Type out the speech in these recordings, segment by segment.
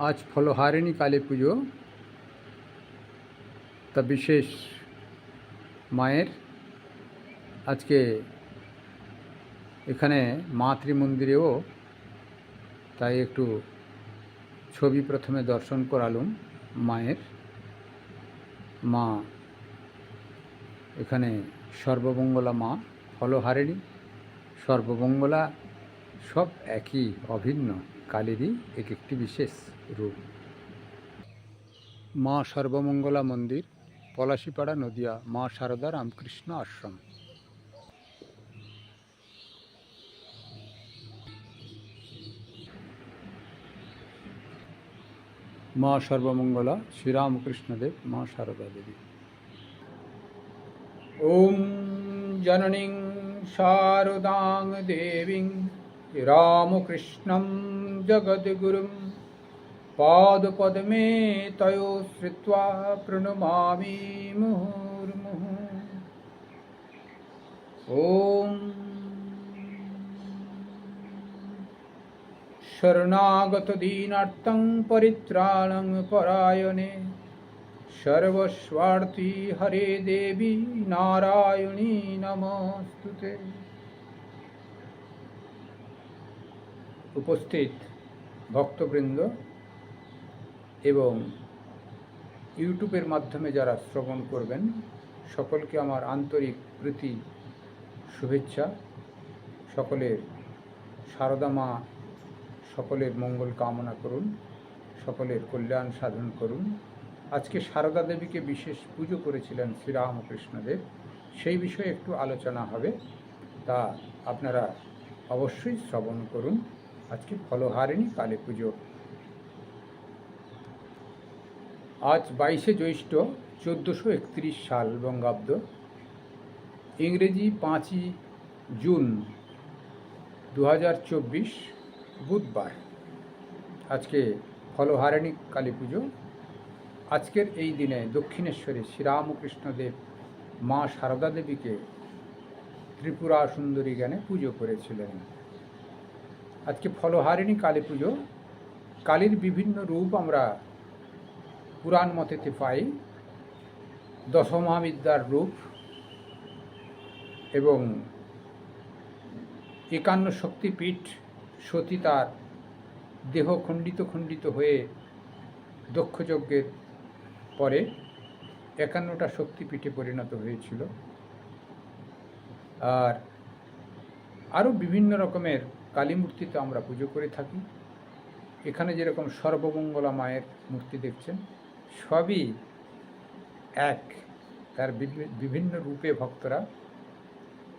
আজ ফলহারিণী কালী পুজো, তা বিশেষ মায়ের আজকে এখানে মাতৃমন্দিরেও তাই একটু ছবি প্রথমে দর্শন করালুম মায়ের। মা এখানে সর্বমঙ্গলা মা, ফলহারিণী, সর্বমঙ্গলা সব একই, অভিন্ন কালীরই এক একটি বিশেষ রূপ। মা সর্বমঙ্গলা মন্দির, পলাশীপাড়া, নদিয়া, মা শারদা রামকৃষ্ণ আশ্রম। মা সর্বমঙ্গলা শ্রীরামকৃষ্ণদেব, মা শারদা দেবী। ওম জননীং শারদাং দেবীং রামকৃষ্ণং জগদ্গুরুং পাদপদ্মে তয়ো শ্রিত্বা প্রণমামি মুহুর্মুহুঃ। ওম শরণাগত দীনার্তং পরিত্রাণং পরায়ণে সর্বস্বার্থী হরে দেবী নারায়ণী নমস্তুতে। উপস্থিত ভক্তবৃন্দ এবং ইউটিউবের মাধ্যমে যারা শ্রবণ করবেন, সকলকে আমার আন্তরিক প্রীতি শুভেচ্ছা। সকলের শারদা মা সকলের মঙ্গল কামনা করুন, সকলের কল্যাণ সাধন করুন। আজকে শারদা দেবীকে বিশেষ পুজো করেছিলেন শ্রীরামকৃষ্ণদেব, সেই বিষয়ে একটু আলোচনা হবে, তা আপনারা অবশ্যই শ্রবণ করুন। আজকে ফলহারিণী কালী পুজো। আজ 22শে জ্যৈষ্ঠ 1431 সাল বঙ্গাব্দ, ইংরেজি 5ই জুন 2024 বুধবার। আজকে ফলহারিণী কালী পুজো। আজকের এই দিনে দক্ষিণেশ্বরে শ্রীরামকৃষ্ণদেব মা শারদা দেবীকে ত্রিপুরা সুন্দরী জ্ঞানে পুজো করেছিলেন। আজকে ফলহারিণী কালী পুজো। কালীর বিভিন্ন রূপ আমরা পুরাণ মতেতে পাই। দশমহাবিদ্যার রূপ এবং 51 শক্তিপীঠ, সতী তার দেহ খণ্ডিত খণ্ডিত হয়ে দক্ষযজ্ঞের পরে 51টা শক্তিপীঠে পরিণত হয়েছিল। আর আরও বিভিন্ন রকমের কালী মূর্তিতে আমরা পুজো করে থাকি। এখানে যেরকম সর্বমঙ্গলা মায়ের মূর্তি দেখছেন, সবই এক, তার বিভিন্ন রূপে ভক্তরা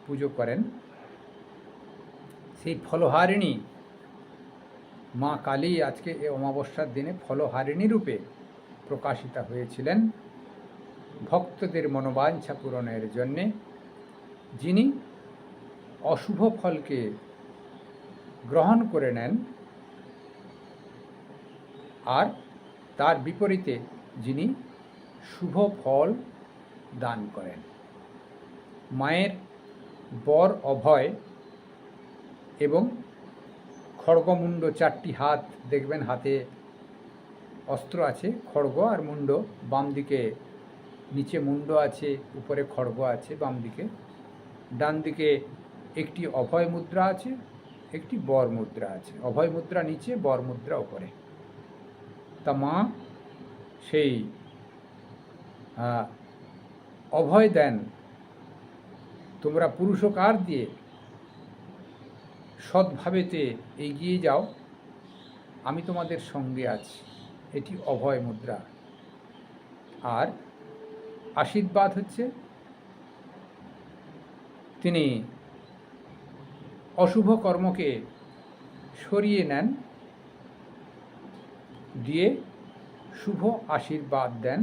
পুজো করেন। সেই ফলহারিণী মা কালী আজকে এই অমাবস্যার দিনে ফলহারিণী রূপে প্রকাশিতা হয়েছিলেন ভক্তদের মনোবাঞ্ছা পূরণের জন্যে, যিনি অশুভ ফলকে গ্রহণ করে নেন আর তার বিপরীতে যিনি শুভ ফল দান করেন। মায়ের বর অভয় এবং খড়গমুণ্ড, 4টি হাত দেখবেন, হাতে অস্ত্র আছে, খড়গ আর মুণ্ড। বাম দিকে নিচে মুণ্ড আছে, উপরে খড়গ আছে বাম দিকে। ডান দিকে একটি অভয় মুদ্রা আছে, একটি বর মুদ্রা আছে। অভয় মুদ্রা নিচে, বর মুদ্রা উপরে। তা মা সেই অভয় দেন, তোমরা পুরুষকার দিয়ে সৎভাবেতে এগিয়ে যাও, আমি তোমাদের সঙ্গে আছি। এটি অভয় মুদ্রা। আর আশীর্বাদ হচ্ছে তিনি অশুভ কর্মকে সরিয়ে নেন, দিয়ে শুভ আশীর্বাদ দেন,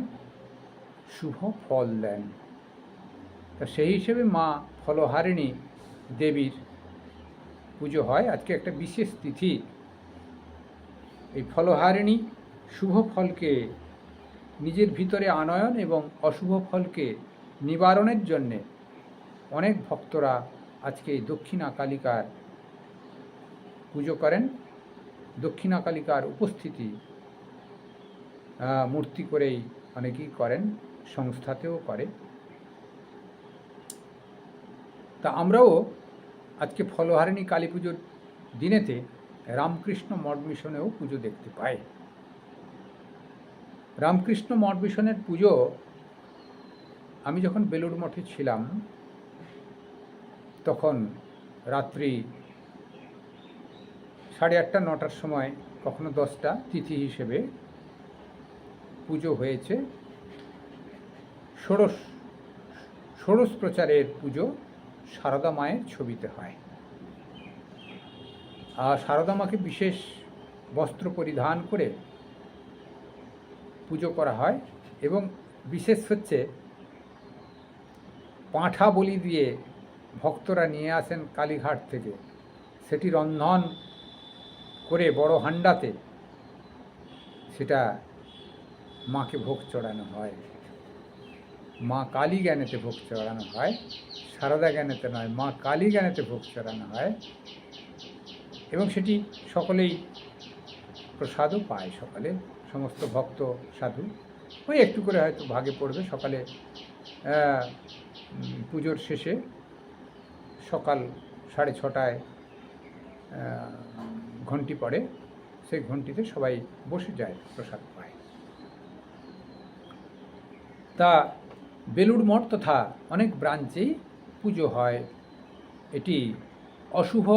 শুভ ফল দেন। তা সেই হিসেবে মা ফলহারিণী দেবীর পুজো হয়। আজকে একটা বিশেষ তিথি। এই ফলহারিণী শুভ ফলকে নিজের ভিতরে আনয়ন এবং অশুভ ফলকে নিবারণের জন্যে অনেক ভক্তরা আজকে দক্ষিণা কালিকার পুজো করেন। দক্ষিণা কালিকার উপস্থিতি মূর্তি করেই অনেকেই করেন, সংস্থাতেও করে। তা আমরাও আজকে ফলহারিণী কালী পুজোর দিনেতে রামকৃষ্ণ মঠ মিশনেও পুজো দেখতে পাই। রামকৃষ্ণ মঠ মিশনের পুজো আমি যখন বেলুড় মঠে ছিলাম তখন রাত্রি 8:30 9টার সময়, কখনো 10টা তিথি হিসেবে পুজো হয়েছে। ষোড়শ প্রচারের পুজো সারদা মায়ের ছবিতে হয়। আর সারদা মাকে বিশেষ বস্ত্র পরিধান করে পুজো করা হয় এবং বিশেষ হচ্ছে পাঁঠা বলি দিয়ে ভক্তরা নিয়ে আসেন কালীঘাট থেকে, সেটি রন্ধন করে বড় হান্ডাতে সেটা মাকে ভোগ চড়ানো হয়। মা কালী জ্ঞানেতে ভোগ চড়ানো হয়, সারদা জ্ঞানেতে নয়, মা কালী জ্ঞানেতে ভোগ চড়ানো হয় এবং সেটি সকলেই প্রসাদও পায়। সকালে সমস্ত ভক্ত সাধু ওই একটু করে হয়তো ভাগে পড়বে। সকালে পুজোর শেষে সকাল 6:30টায় ঘণ্টি পড়ে, সেই ঘণ্টিতে সবাই বসে যায়, প্রসাদ পায়। তা বেলুড় মঠ তথা অনেক ব্রাঞ্চেই পুজো হয়। এটি অশুভ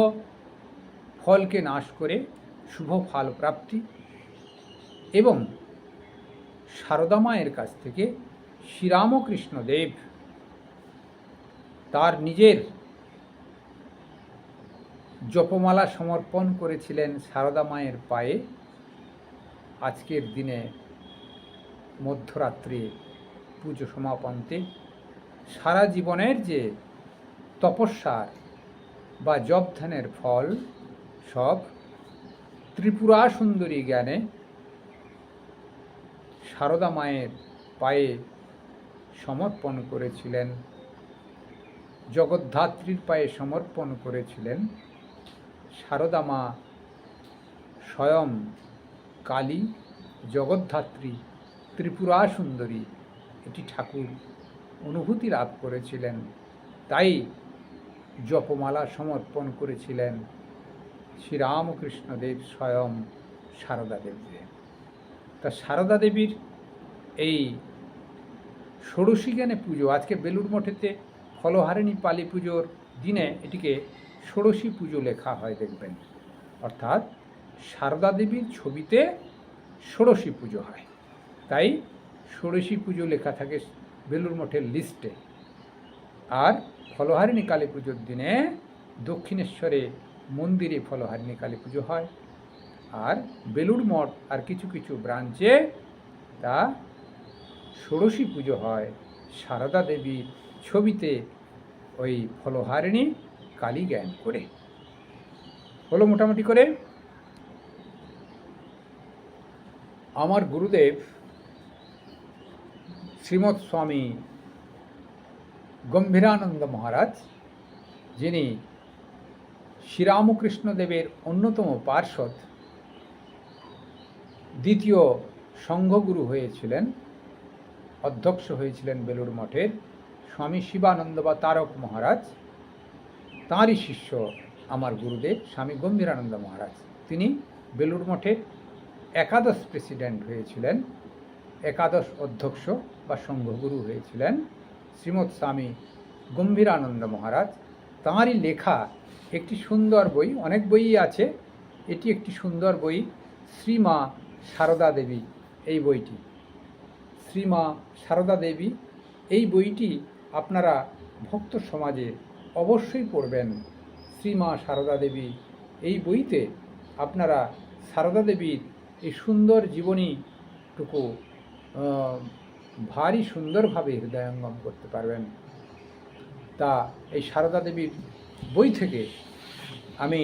ফলকে নাশ করে শুভ ফল প্রাপ্তি এবং সারদা মায়ের কাছ থেকে শ্রীরামকৃষ্ণদেব তার নিজের জপমালা সমর্পণ করেছিলেন সারদা মায়ের পায়ে। আজকের দিনে মধ্যরাত্রে পুজো সমাপন্তে সারা জীবনের যে তপস্যার বা জপ ধ্যানের ফল সব ত্রিপুরা সুন্দরী জ্ঞানে সারদা মায়ের পায়ে সমর্পণ করেছিলেন, জগদ্ধাত্রীর পায়ে সমর্পণ করেছিলেন। সারদা মা স্বয়ং কালী, জগদ্ধাত্রী, ত্রিপুরা সুন্দরী এটি ঠাকুর অনুভূতি লাভ করেছিলেন, তাই জপমালা সমর্পণ করেছিলেন শ্রীরামকৃষ্ণদেব স্বয়ং সারদা দেবীকে। তা সারদা দেবীর এই ষোড়শী জ্ঞানে পুজো আজকে বেলুড় মঠেতে ফলহারিণী পালী পুজোর দিনে এটিকে ষোড়শী পুজো লেখা হয়, দেখবেন। অর্থাৎ সারদা দেবীর ছবিতে ষোড়শী পুজো হয়, তাই ষোড়শী পুজো লেখা থাকে বেলুড় মঠের লিস্টে। আর ফলহারিণী কালী পুজোর দিনে দক্ষিণেশ্বরে মন্দিরে ফলহারিণী কালী পুজো হয়। আর বেলুড় মঠ আর কিছু কিছু ব্রাঞ্চে তা ষোড়শী পুজো হয় সারদা দেবীর ছবিতে ওই ফলহারিণী কালী জ্ঞান করে। হলো মোটামুটি করে। আমার গুরুদেব শ্রীমৎ স্বামী গম্ভীরানন্দ মহারাজ, যিনি শ্রীরামকৃষ্ণদেবের অন্যতম পার্ষদ, দ্বিতীয় সংঘগুরু হয়েছিলেন, অধ্যক্ষ হয়েছিলেন বেলুড় মঠের স্বামী শিবানন্দ বা তারক মহারাজ, তাঁরই শিষ্য আমার গুরুদেব স্বামী গম্ভীরানন্দ মহারাজ। তিনি বেলুড় মঠের একাদশ প্রেসিডেন্ট হয়েছিলেন, একাদশ অধ্যক্ষ বা সংঘগুরু হয়েছিলেন শ্রীমৎ স্বামী গম্ভীরানন্দ মহারাজ। তাঁরই লেখা একটি সুন্দর বই, অনেক বইই আছে, এটি একটি সুন্দর বই, শ্রীমা সারদা দেবী। এই বইটি শ্রীমা সারদা দেবী, এই বইটি আপনারা ভক্ত সমাজে অবশ্যই পড়বেন। শ্রীমা সারদা দেবী, এই বইতে আপনারা সারদা দেবীর এই সুন্দর জীবনীটুকু ভারী সুন্দরভাবে হৃদয়ঙ্গম করতে পারবেন। তা এই সারদা দেবীর বই থেকে আমি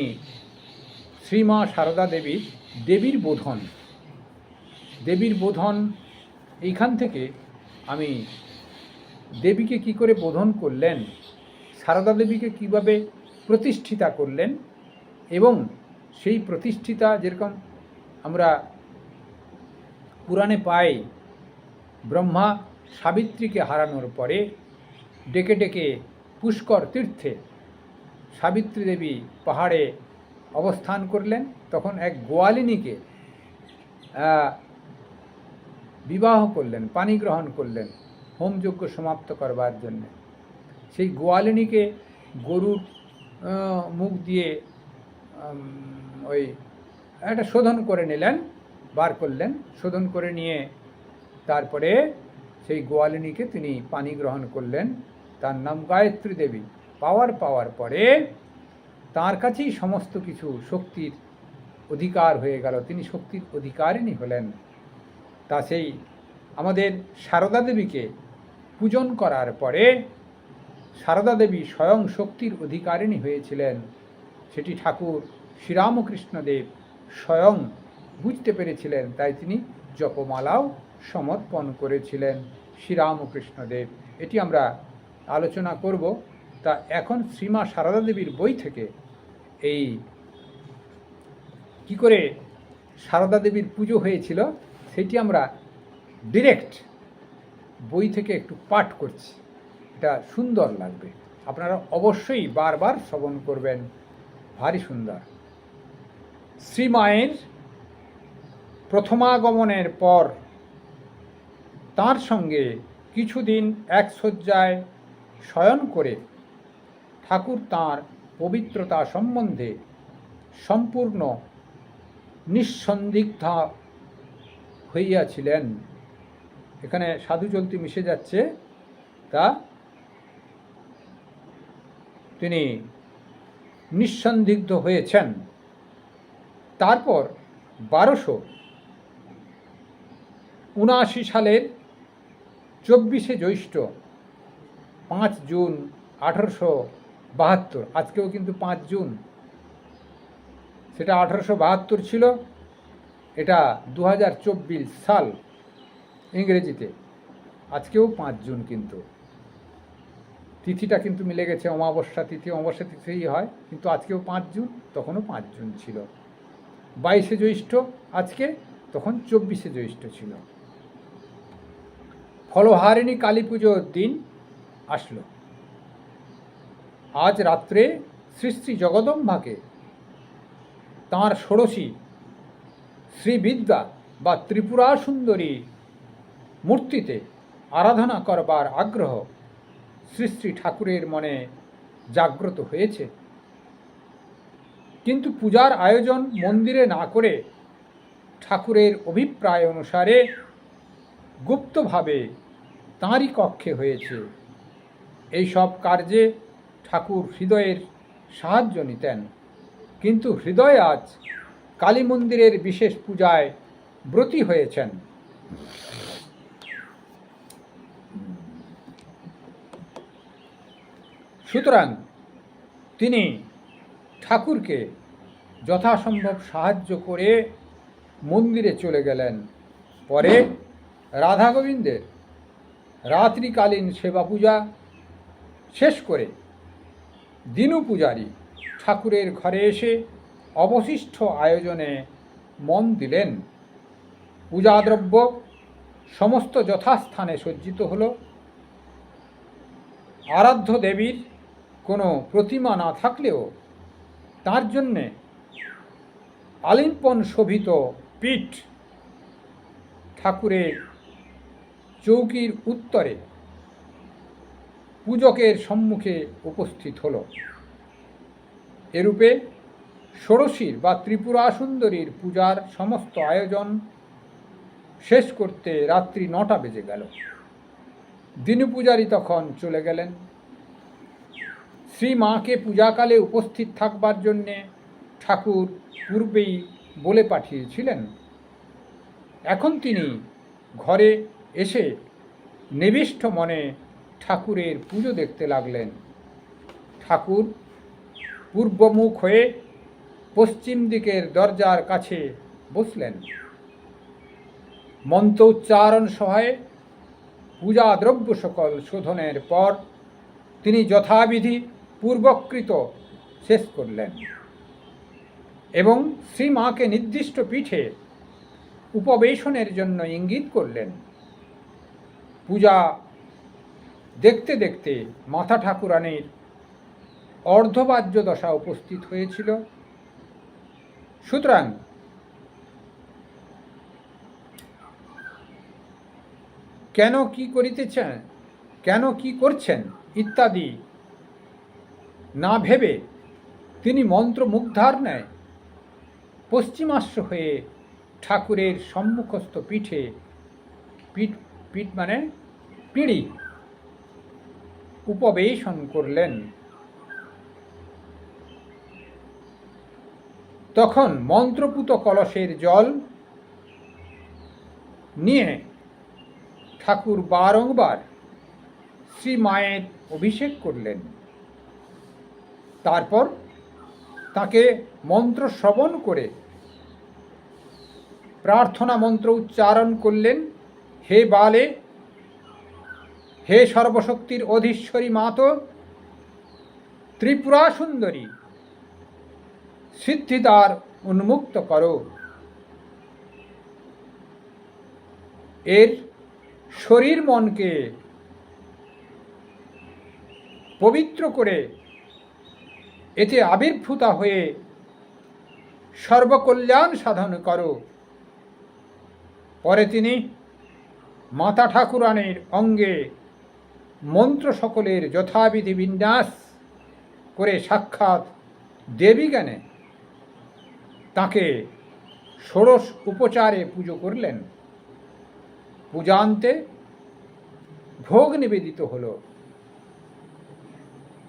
শ্রীমা সারদা দেবীর দেবীর বোধন এইখান থেকে আমি দেবীকে কি করে বোধন করলেন, সারদা দেবীকে কিভাবে প্রতিষ্ঠিতা করলেন এবং সেই প্রতিষ্ঠিতা যেরকম আমরা পুরাণে পাই ব্রহ্মা সাবিত্রীকে হারানোর পরে ডেকে ডেকে পুষ্কর তীর্থে সাবিত্রী দেবী পাহাড়ে অবস্থান করলেন। তখন এক গোয়ালিনীকে বিবাহ করলেন, পানি গ্রহণ করলেন হোমযজ্ঞ সমাপ্ত করবার জন্য। সেই গোয়ালিনীকে গরুর মুখ দিয়ে ওই একটা শোধন করে নিলেন, বার করলেন, শোধন করে নিয়ে তারপরে সেই গোয়ালিনীকে তিনি পানি গ্রহণ করলেন। তার নাম গায়ত্রী দেবী। পাওয়ার পরে তার কাছেই সমস্ত কিছু শক্তির অধিকার হয়ে গেল, তিনি শক্তির অধিকারিণী হলেন। তা সেই আমাদের সারদা দেবীকে পূজন করার পরে সারদা দেবী স্বয়ং শক্তির অধিকারিণী হয়েছিলেন। সেটি ঠাকুর শ্রীরামকৃষ্ণদেব স্বয়ং বুঝতে পেরেছিলেন, তাই তিনি জপমালাও সমর্পণ করেছিলেন শ্রীরামকৃষ্ণদেব। এটি আমরা আলোচনা করব। তা এখন শ্রীমা সারদা দেবীর বই থেকে এই কি করে সারদা দেবীর পুজো হয়েছিল সেটি আমরা ডিরেক্ট বই থেকে একটু পাঠ করছি। এটা সুন্দর লাগবে, আপনারা অবশ্যই বারবার শ্রবণ করবেন, ভারী সুন্দর। শ্রীমায়ের প্রথমাগমনের পর তার সঙ্গে কিছুদিন এক শয্যায় শয়ন করে ঠাকুর তাঁর পবিত্রতা সম্বন্ধে সম্পূর্ণ নিঃসন্দিগ্ধা হইয়াছিলেন। এখানে সাধু চলতি মিশে যাচ্ছে, তা তিনি নিঃসন্দিগ্ধ হয়েছেন। তারপর 1279 সালের 24শে জ্যৈষ্ঠ 5 জুন 1872, আজকেও কিন্তু 5 জুন, সেটা 1872 ছিল, এটা 2024 সাল ইংরেজিতে, আজকেও 5 জুন, কিন্তু তিথিটা কিন্তু মিলে গেছে, অমাবস্যা তিথি তিথিই হয়, কিন্তু আজকেও 5 জুন, তখনও 5 জুন ছিল। 22শে জ্যৈষ্ঠ আজকে, তখন 24শে জ্যৈষ্ঠ ছিল। ফলহারিণী কালী পুজোর দিন আসলো। আজ রাত্রে শ্রী শ্রী জগদম্বাকে তাঁর ষোড়শী শ্রীবিদ্যা বা ত্রিপুরা সুন্দরী মূর্তিতে আরাধনা করবার আগ্রহ শ্রী শ্রী ঠাকুরের মনে জাগ্রত হয়েছে। কিন্তু পূজার আয়োজন মন্দিরে না করে ঠাকুরের অভিপ্রায় অনুসারে গুপ্তভাবে তাঁরই কক্ষে হয়েছে। এই সব কার্যে ঠাকুর হৃদয়ের সাহায্য নিতেন, কিন্তু হৃদয় আজ কালী মন্দিরের বিশেষ পূজায় ব্রতী হয়েছেন। সুতরাং তিনি ঠাকুরকে যথাসম্ভব সাহায্য করে মন্দিরে চলে গেলেন। পরে রাধা গোবিন্দের রাত্রিকালীন সেবা পূজা শেষ করে দিনু পূজারী ঠাকুরের ঘরে এসে অবশিষ্ট আয়োজনে মন দিলেন। পূজাদ্রব্য সমস্ত যথাস্থানে সজ্জিত হল। আরাধ্য দেবীর কোনো প্রতিমা না থাকলেও তার জন্যে আলিম্পন শোভিত পীঠ ঠাকুরের চৌকির উত্তরে পূজকের সম্মুখে উপস্থিত হল। এরূপে ষোড়শীর বা ত্রিপুরা সুন্দরীর পূজার সমস্ত আয়োজন শেষ করতে রাত্রি 9টা বেজে গেল। দিনু পূজারী তখন চলে গেলেন। শ্রীমাকে পূজাকালে উপস্থিত থাকবার জন্যে ঠাকুর পূর্বেই বলে পাঠিয়েছিলেন। এখন তিনি ঘরে এসে নিবিষ্ট মনে ঠাকুরের পুজো দেখতে লাগলেন। ঠাকুর পূর্বমুখ হয়ে পশ্চিম দিকের দরজার কাছে বসলেন। মন্ত্র উচ্চারণ সহায়ে পূজা দ্রব্য সকল শোধনের পর তিনি যথাবিধি পূর্বকৃত শেষ করলেন এবং শ্রীমাকে নির্দিষ্ট পীঠে উপবেশনের জন্য ইঙ্গিত করলেন। পূজা দেখতে দেখতে মাতা ঠাকুরানীর অর্ধবাহ্য দশা উপস্থিত হয়েছিল। সুতরাং কেন কি করিতেছেন, কেন কি করছেন ইত্যাদি না ভেবে তিনি মন্ত্রমুগ্ধার ন্যায় পশ্চিমাশ্র হয়ে ঠাকুরের সম্মুখস্থ পিঠে, পিঠ মানে পিঁড়ি, উপবেশন করলেন। তখন মন্ত্রপুত কলসের জল নিয়ে ঠাকুর বারংবার শ্রীমায়ের অভিষেক করলেন। তারপর তাকে মন্ত্র শ্রবণ করে প্রার্থনা মন্ত্র উচ্চারণ করলেন। হে বালে, হে সর্বশক্তির অধীশ্বরী মাতো, ত্রিপুরা সুন্দরী, সিদ্ধিদ্বার উন্মুক্ত করো। এর শরীর মনকে পবিত্র করে এতে আবির্ভূতা হয়ে সর্বকল্যাণ সাধন করো। পরে তিনি মাতা ঠাকুরানীর অঙ্গে মন্ত্র সকলের যথাবিধি বিন্যাস করে সাক্ষাৎ দেবী জ্ঞানে তাকে ষোড়শ উপচারে পুজো করলেন। পূজান্তে ভোগ নিবেদিত হল।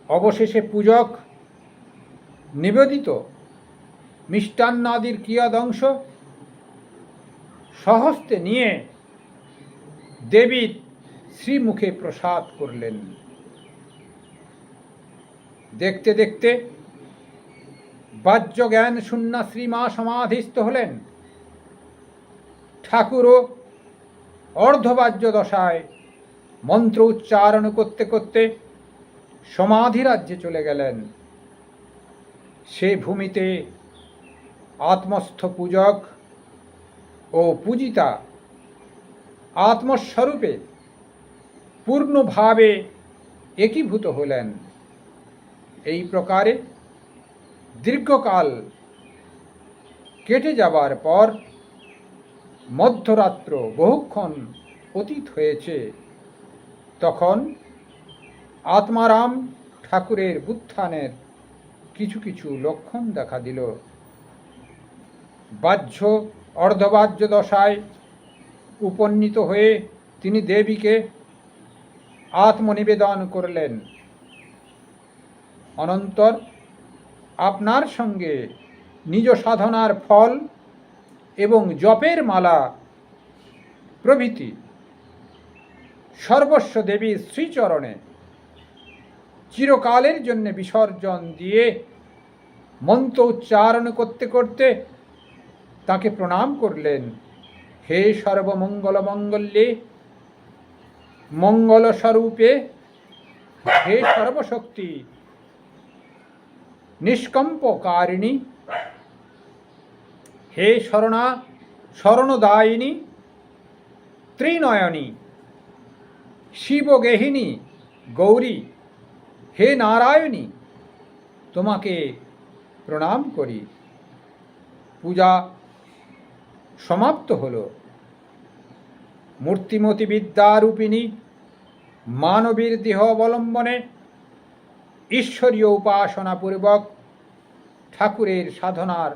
অবশেষে পূজক নিবেদিত মিষ্টান্নাদির কিয়দংশ স্বহস্তে নিয়ে দেবীর শ্রীমুখে প্রসাদ করলেন। দেখতে দেখতে বাহ্য জ্ঞান শূন্য শ্রীমা সমাধিস্থ হলেন। ঠাকুরও অর্ধবাহ্য দশায় মন্ত্র উচ্চারণ করতে করতে সমাধি রাজ্যে চলে গেলেন। সে ভূমিতে আত্মস্থ পূজক ও পূজিতা আত্মস্বরূপে পূর্ণভাবে একীভূত হলেন। এই প্রকারে দীর্ঘকাল কেটে যাবার পর মধ্যরাত্র বহুক্ষণ অতীত হয়েছে। তখন আত্মারাম ঠাকুরের উত্থানের কিছু কিছু লক্ষণ দেখা দিল। বাহ্য অর্ধবাহ্য দশায় উপনীত হয়ে তিনি দেবীকে আত্মনিবেদন করলেন। অনন্তর আপনার সঙ্গে নিজ সাধনার ফল এবং জপের মালা প্রভৃতি সর্বস্ব দেবীর শ্রীচরণে চিরকালের জন্য বিসর্জন দিয়ে মন্ত্র উচ্চারণ করতে করতে তাকে প্রণাম করলেন। হে সর্বমঙ্গল মঙ্গল্যে, মঙ্গল স্বরূপে, হে সর্বশক্তি নিষ্কম্পকারিণী, হে শরণদায়িনী, ত্রিনয়নী, শিবগেহিনী গৌরী, হে নারায়ণী, তোমাকে প্রণাম করি। পূজা সমাপ্ত হল। মূর্তিমতী বিদ্যারূপিণী মানবীর দেহ অবলম্বনে ঈশ্বরীয় উপাসনাপূর্বক ঠাকুরের সাধনার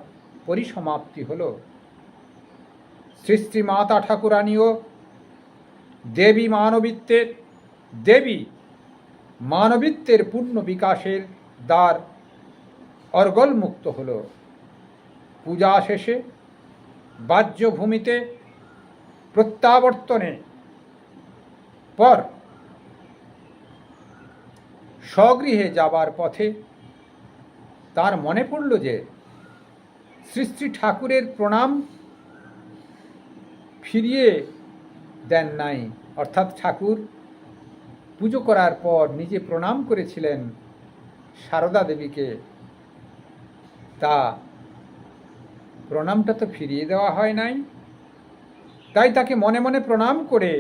পরিসমাপ্তি হল। শ্রী শ্রী মাতা ঠাকুরানীও দেবী মানবিত্বের পূর্ণ বিকাশের দ্বার অর্গলমুক্ত হল। পূজা শেষে বাহ্যভূমিতে প্রত্যাবর্তনে পর স্বগৃহে যাবার পথে তার মনে পড়ল যে শ্রী শ্রী ঠাকুরের প্রণাম ফিরিয়ে দেন নাই। অর্থাৎ ঠাকুর পুজো করার পর নিজে প্রণাম করেছিলেন সারদা দেবীকে, তা প্রণামটা তো ফিরিয়ে দেওয়া হয় নাই। তাই তাকে মনে মনে প্রণাম করে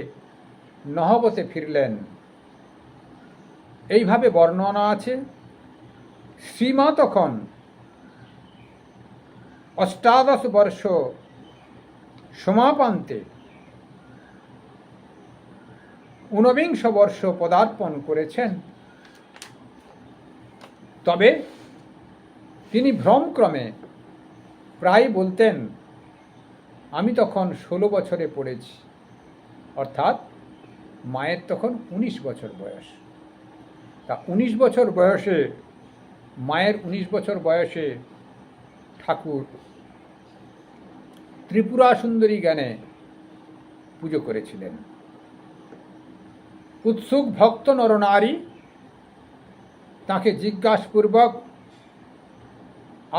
নহবতে ফিরলেন। এইভাবে বর্ণনা আছে। শ্রীমা তখন ৮৮ বর্ষ সমাপান্তে ১৯ বর্ষ পদার্পণ করেছেন। তবে তিনি ভ্রমক্রমে প্রায় বলতেন, আমি তখন ১৬ বছরে পড়েছি, অর্থাৎ মায়ের তখন ১৯ বছর বয়স। তা ১৯ বছর বয়সে, মায়ের ১৯ বছর বয়সে ঠাকুর ত্রিপুরা সুন্দরী জ্ঞানে পুজো করেছিলেন। উৎসুক ভক্ত নরনারী তাকে জিজ্ঞাসাপূর্বক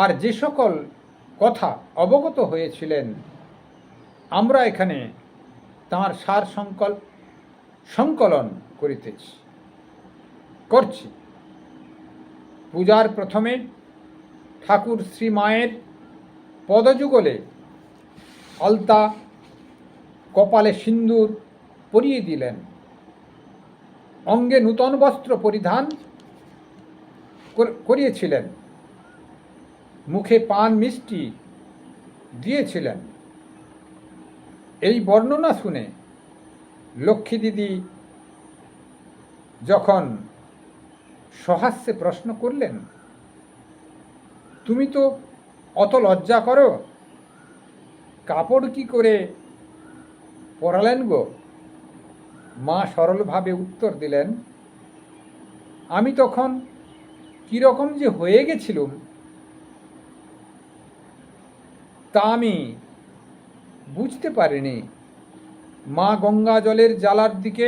আর যে সকল কথা অবগত হয়েছিলেন, আমরা এখানে তাঁর সার সংকলন করছি। পূজার প্রথমে ঠাকুর শ্রীমায়ের পদযুগলে আলতা, কপালে সিন্দুর পরিয়ে দিলেন, অঙ্গে নূতন বস্ত্র পরিধান করিয়েছিলেন, মুখে পান মিষ্টি দিয়েছিলেন। এই বর্ণনা শুনে লক্ষ্মী দিদি যখন সহাস্যে প্রশ্ন করলেন, তুমি তো অত লজ্জা করো, কাপড় কি করে পরালেন গো? মা সরলভাবে উত্তর দিলেন, আমি তখন কীরকম যে হয়ে গেছিলুম তা আমি বুঝতে পারিনি। মা গঙ্গা জলের জ্বালার দিকে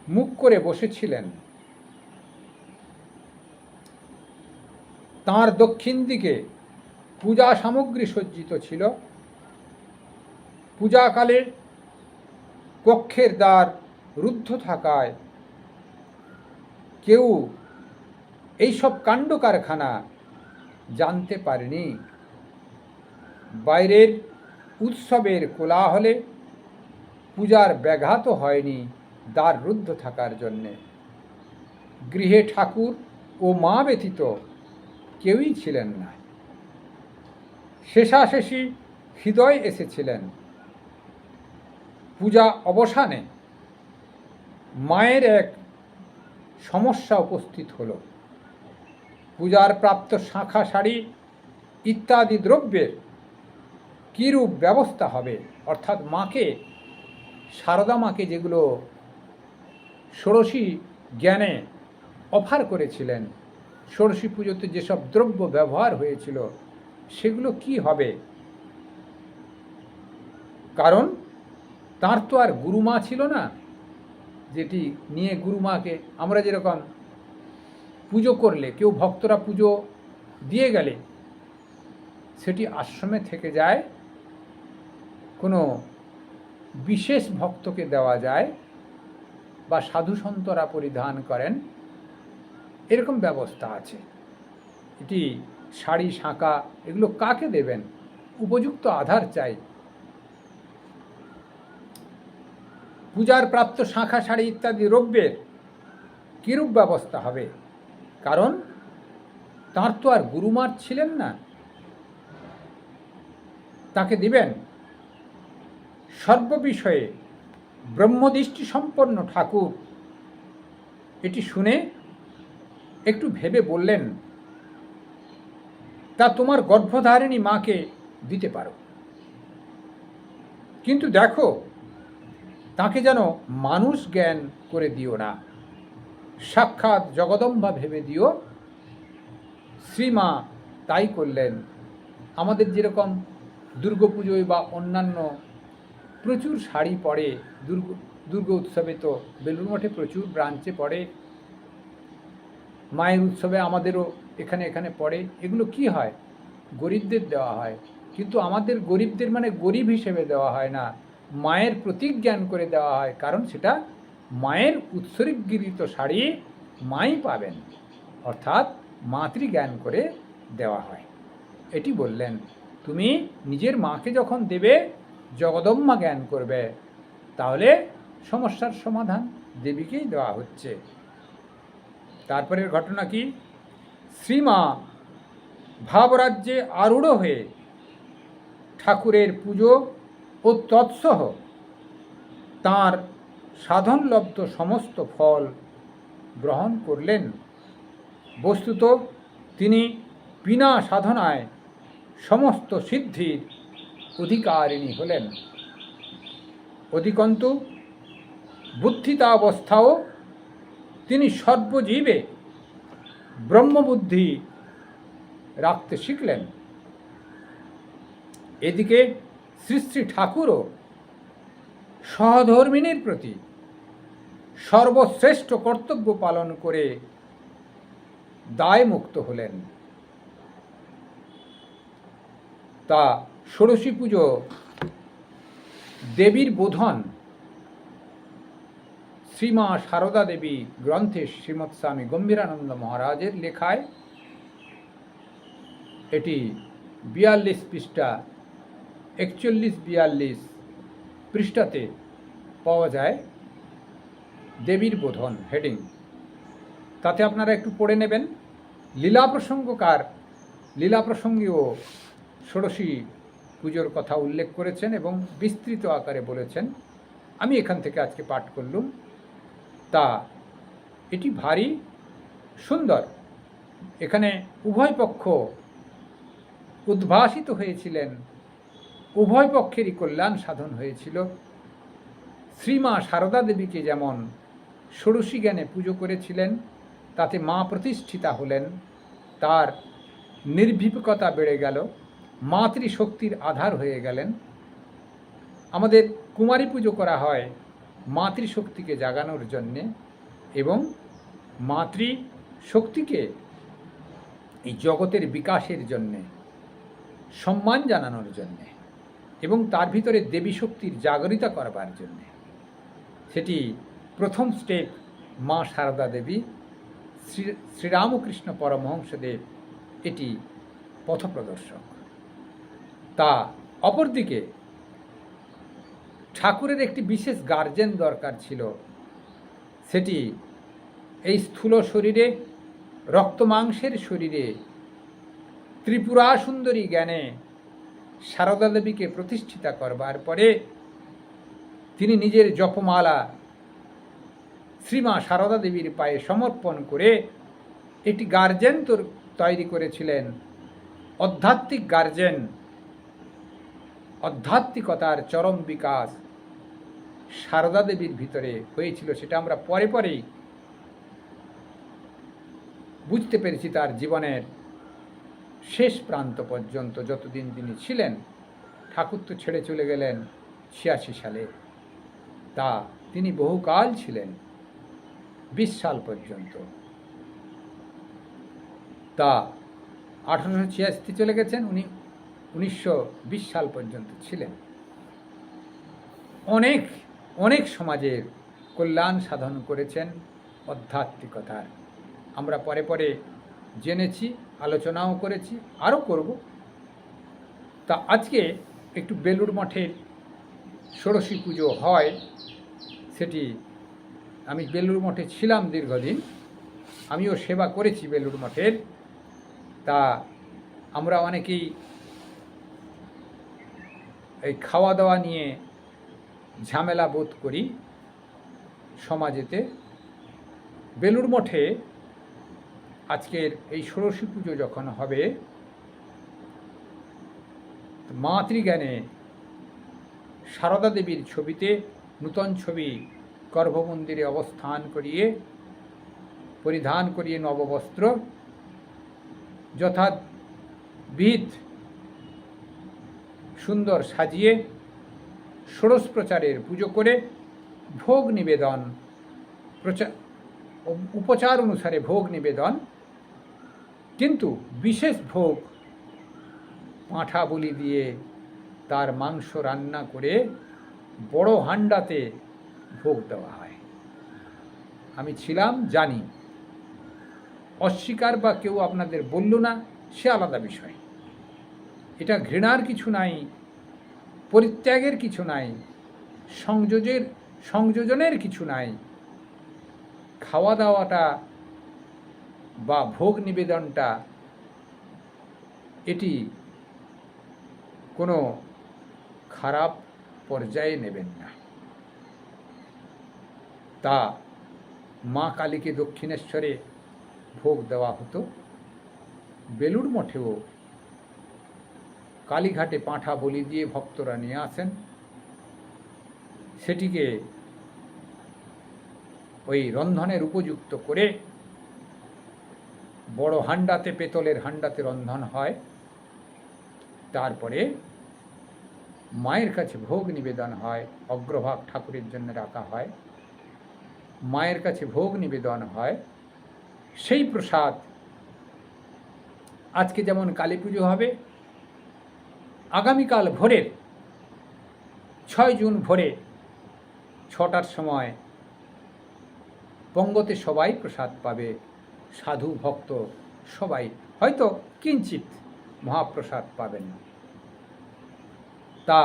মুখ করে বসেছিলেন। তাঁর দক্ষিণ দিকে পূজা সামগ্রী সজ্জিত ছিল। পূজাকালে কক্ষের দ্বার রুদ্ধ থাকায় কেউ এইসব কাণ্ড কারখানা জানতে পারেনি। বাইরের উৎসবের কোলাহলে পূজার ব্যাঘাত হয়নি দ্বার রুদ্ধ থাকার জন্যে। গৃহে ঠাকুর ও মা ব্যতীত কেউই ছিলেন না। শেষাশেষি হৃদয় এসেছিলেন। পূজা অবসানে মায়ের এক সমস্যা উপস্থিত হল। পূজার প্রাপ্ত শাঁখা শাড়ি ইত্যাদি দ্রব্যের কীরূপ ব্যবস্থা হবে, অর্থাৎ মাকে, সারদা মাকে যেগুলো ষোড়শী জ্ঞানে অফার করেছিলেন, ষোড়শী পুজোতে যেসব দ্রব্য ব্যবহার হয়েছিল সেগুলো কি হবে? কারণ তার তো আর গুরুমা ছিল না, যেটি নিয়ে গুরুমাকে আমরা যেরকম পুজো করলে, কেউ ভক্তরা পুজো দিয়ে গেলে সেটি আশ্রমে থেকে যায়, কোনো বিশেষ ভক্তকে দেওয়া যায় বা সাধু সন্তরা পরিধান করেন, এরকম ব্যবস্থা আছে। এটি শাড়ি, শাঁখা এগুলো কাকে দেবেন? উপযুক্ত আধার চাই। পূজার প্রাপ্ত শাঁখা শাড়ি ইত্যাদি দ্রব্যের কীরূপ ব্যবস্থা হবে? কারণ তাঁর তো আর গুরুমার ছিলেন না, তাকে দিবেন। সর্ববিষয়ে ব্রহ্মদৃষ্টি সম্পন্ন ঠাকুর এটি শুনে একটু ভেবে বললেন, তা তোমার গর্ভধারিণী মাকে দিতে পারো, কিন্তু দেখো তাকে যেন মানুষ জ্ঞান করে দিও না, সাক্ষাৎ জগদম্বা ভেবে দিও। শ্রীমা তাই করলেন। আমাদের যেরকম দুর্গাপুজোয় বা অন্যান্য প্রচুর শাড়ি পরে, দুর্গা উৎসবে তো বেলুড় মঠে প্রচুর ব্রাঞ্চে পড়ে, মায়ের উৎসবে আমাদেরও এখানে পড়ে। এগুলো কি হয়? গরিবদের দেওয়া হয়, কিন্তু আমাদের গরিবদের মানে গরিব হিসেবে দেওয়া হয় না, মায়ের প্রতীক জ্ঞান করে দেওয়া হয়। কারণ সেটা মায়ের উৎসর্গীকৃত শাড়ি মাই পাবেন, অর্থাৎ মাতৃজ্ঞান করে দেওয়া হয়। এটি বললেন, তুমি নিজের মাকে যখন দেবে, জগদম্মা জ্ঞান করবে, তাহলে সমস্যার সমাধান দেবীকেই দেওয়া হচ্ছে। তারপরের ঘটনা কি? শ্রীমা ভাবরাজ্যে আরূঢ় হয়ে ঠাকুরের পুজো ও তৎসহ তাঁর সাধনলব্ধ সমস্ত ফল গ্রহণ করলেন। বস্তুত তিনি বিনা সাধনায় সমস্ত সিদ্ধির অধিকারিণী হলেন। অধিকন্তু বুদ্ধিতাবস্থাও তিনি সর্বজীবে ব্রহ্মবুদ্ধি রাখতে শিখলেন। এদিকে শ্রী শ্রী ঠাকুরও সহধর্মিণীর প্রতি সর্বশ্রেষ্ঠ কর্তব্য পালন করে দায়মুক্ত হলেন। তা ষোড়শী পুজো দেবীর বোধন শ্রীমা সারদা দেবী গ্রন্থে শ্রীমৎ স্বামী গম্ভীরানন্দ মহারাজের লেখায় এটি 42 পৃষ্ঠা 41-42 পৃষ্ঠাতে পাওয়া যায় দেবীর বোধন হেডিং। তাতে আপনারা একটু পড়ে নেবেন। লীলা প্রসঙ্গেও ষোড়শী পুজোর কথা উল্লেখ করেছেন এবং বিস্তৃত আকারে বলেছেন। আমি এখান থেকে আজকে পাঠ করলুম। তা এটি ভারী সুন্দর। এখানে উভয় পক্ষ উদ্ভাসিত হয়েছিলেন, উভয় পক্ষেরই কল্যাণ সাধন হয়েছিল। শ্রীমা সারদা দেবীকে যেমন ষোড়শী জ্ঞানে পুজো করেছিলেন, তাতে মা প্রতিষ্ঠিতা হলেন, তার নির্ভীকতা বেড়ে গেল, মাতৃশক্তির আধার হয়ে গেলেন। আমাদের কুমারী পুজো করা হয় মাতৃশক্তিকে জাগানোর জন্যে এবং মাতৃশক্তিকে এই জগতের বিকাশের জন্যে, সম্মান জানানোর জন্যে এবং তার ভিতরে দেবী শক্তির জাগরিতা করবার জন্যে। সেটি প্রথম স্টেপ মা সারদা দেবী, শ্রীরামকৃষ্ণ পরমহংসদেব এটি পথপ্রদর্শক। তা অপরদিকে ঠাকুরের একটি বিশেষ গার্জেন দরকার ছিল। সেটি এই স্থূল শরীরে, রক্তমাংসের শরীরে ত্রিপুরা সুন্দরী জ্ঞানে সারদা দেবীকে প্রতিষ্ঠিতা করবার পরে তিনি নিজের জপমালা শ্রীমা সারদা দেবীর পায়ে সমর্পণ করে একটি গার্জেন তৈরি করেছিলেন। আধ্যাত্মিক গার্জেন, আধ্যাত্মিকতার চরম বিকাশ সারদা দেবীর ভিতরে হয়েছিল। সেটা আমরা পরে পরেই বুঝতে পেরেছি তার জীবনের শেষ প্রান্ত পর্যন্ত, যতদিন তিনি ছিলেন। ঠাকুর তো ছেড়ে চলে গেলেন 86 সালে। তা তিনি বহুকাল ছিলেন, 20 সাল পর্যন্ত। তা 1886 চলে গেছেন, উনি 1920 সাল পর্যন্ত ছিলেন। অনেক অনেক সমাজের কল্যাণ সাধন করেছেন আধ্যাত্মিকতার। আমরা পরে পরে জেনেছি, আলোচনাও করেছি, আরও করব। তা আজকে একটু বেলুড় মঠের ষোড়শী পুজো হয়, সেটি আমি বেলুড় মঠে ছিলাম দীর্ঘদিন, আমিও সেবা করেছি বেলুড় মঠের। তা আমরা অনেকেই এই খাওয়া দাওয়া নিয়ে ঝামেলা বোধ করি সমাজেতে। বেলুড় মঠে আজকের এই ষোড়শী পুজো যখন হবে, মাতৃজ্ঞানে সারদা দেবীর ছবিতে, নূতন ছবি গর্ভমন্দিরে অবস্থান করিয়ে, পরিধান করিয়ে নববস্ত্র যথাবিধ সুন্দর সাজিয়ে ষোড়শ প্রচারের পুজো করে ভোগ নিবেদন, উপচার অনুসারে ভোগ নিবেদন, কিন্তু বিশেষ ভোগ পাঁঠা বলি দিয়ে তার মাংস রান্না করে বড় হান্ডাতে ভোগ দেওয়া হয়। আমি ছিলাম, জানি। অস্বীকার বা কেউ আপনাদের বলল না, সে আলাদা বিষয়। এটা ঘৃণার কিছু নাই। পরিত্যাগের কিছু নাই, সংযোজনের কিছু নাই। খাওয়া দাওয়াটা বা ভোগ নিবেদনটা এটি কোনো খারাপ পর্যায়ে নেবেন না। তা মা কালীকে দক্ষিণেশ্বরে ভোগ দেওয়া হতো। বেলুড় মঠেও কালীঘাটে পাঁঠা বলি দিয়ে ভক্তরা নিয়ে আসেন, সেটিকে ওই রন্ধনের উপযুক্ত করে বড় হান্ডাতে, পেতলের হান্ডাতে রন্ধন হয়। তারপরে মায়ের কাছে ভোগ নিবেদন হয়, অগ্রভাগ ঠাকুরের জন্য রাখা হয়, মায়ের কাছে ভোগ নিবেদন হয়। সেই প্রসাদ আজকে যেমন কালী পুজো হবে, আগামীকাল ভোরের 6 জুন ভোরে 6টার সময় পঙ্গতে সবাই প্রসাদ পাবে। সাধু ভক্ত সবাই হয়তো কিঞ্চিত মহাপ্রসাদ পাবেন। তা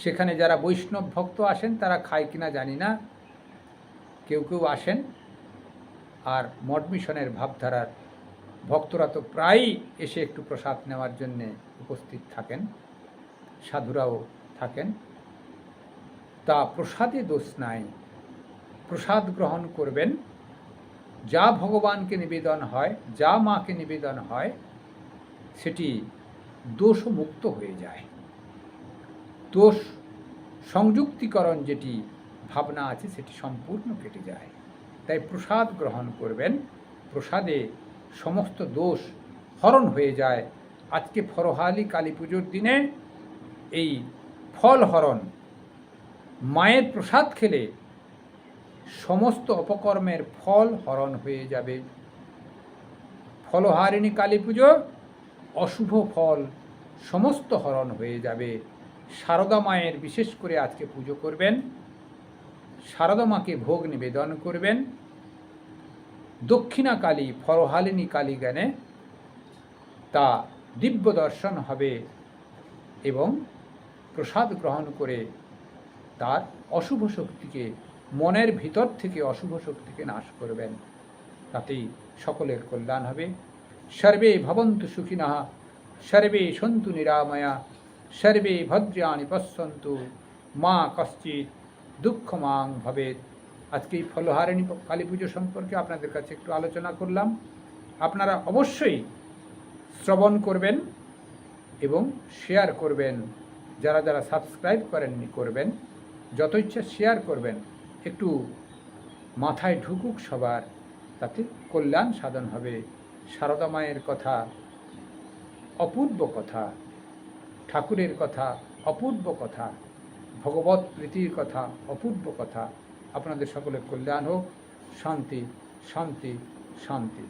সেখানে যারা বৈষ্ণব ভক্ত আসেন তারা খায় কিনা জানি না, কেউ কেউ আসেন। আর মঠ মিশনের ভাবধারার ভক্তরা তো প্রায়ই এসে একটু প্রসাদ নেওয়ার জন্যে উপস্থিত থাকেন, সাধুরাও থাকেন। তা প্রসাদে দোষ নাই, প্রসাদ গ্রহণ করবেন। যা ভগবানকে নিবেদন হয়, যা মাকে নিবেদন হয়, সেটি দোষমুক্ত হয়ে যায়। দোষ সংযুক্তিকরণ যেটি ভাবনা আছে সেটি সম্পূর্ণ কেটে যায়। তাই প্রসাদ গ্রহণ করবেন, প্রসাদে সমস্ত দোষ হরণ হয়ে যায়। আজকে ফরহালি কালী পুজোর দিনে এই ফল হরণ, মায়ের প্রসাদ খেলে সমস্ত অপকর্মের ফল হরণ হয়ে যাবে। ফলহারিণী কালী পুজো, অশুভ ফল সমস্ত হরণ হয়ে যাবে। সারদা মায়ের বিশেষ করে আজকে পুজো করবেন, সারদা মাকে ভোগ নিবেদন করবেন। দক্ষিণা কালী, ফরহালিনী কালী জ্ঞানে তা দিব্য দর্শন হবে এবং প্রসাদ গ্রহণ করে তার অশুভ শক্তিকে, মনের ভিতর থেকে অশুভ শক্তিকে নাশ করবেন। তাতেই সকলের কল্যাণ হবে। সর্বে ভবন্তু সুখিনঃ, সর্বে সন্তু নিরাময়া, সর্বে ভদ্রাণি পশ্যন্তু, মা কশ্চিৎ দুঃখমাং ভবেৎ। আজকে এই ফলহারিণী কালী পুজো সম্পর্কে আপনাদের কাছে একটু আলোচনা করলাম। আপনারা অবশ্যই শ্রবণ করবেন এবং শেয়ার করবেন। যারা যারা সাবস্ক্রাইব করেননি করবেন, যত ইচ্ছা শেয়ার করবেন। একটু মাথায় ঢুকুক সবার, তাতে কল্যাণ সাধন হবে। সারদা মায়ের কথা অপূর্ব কথা, ঠাকুরের কথা অপূর্ব কথা, ভগবত প্রীতির কথা অপূর্ব কথা। আপনাদের সকলের কল্যাণ হোক। শান্তি, শান্তি, শান্তি।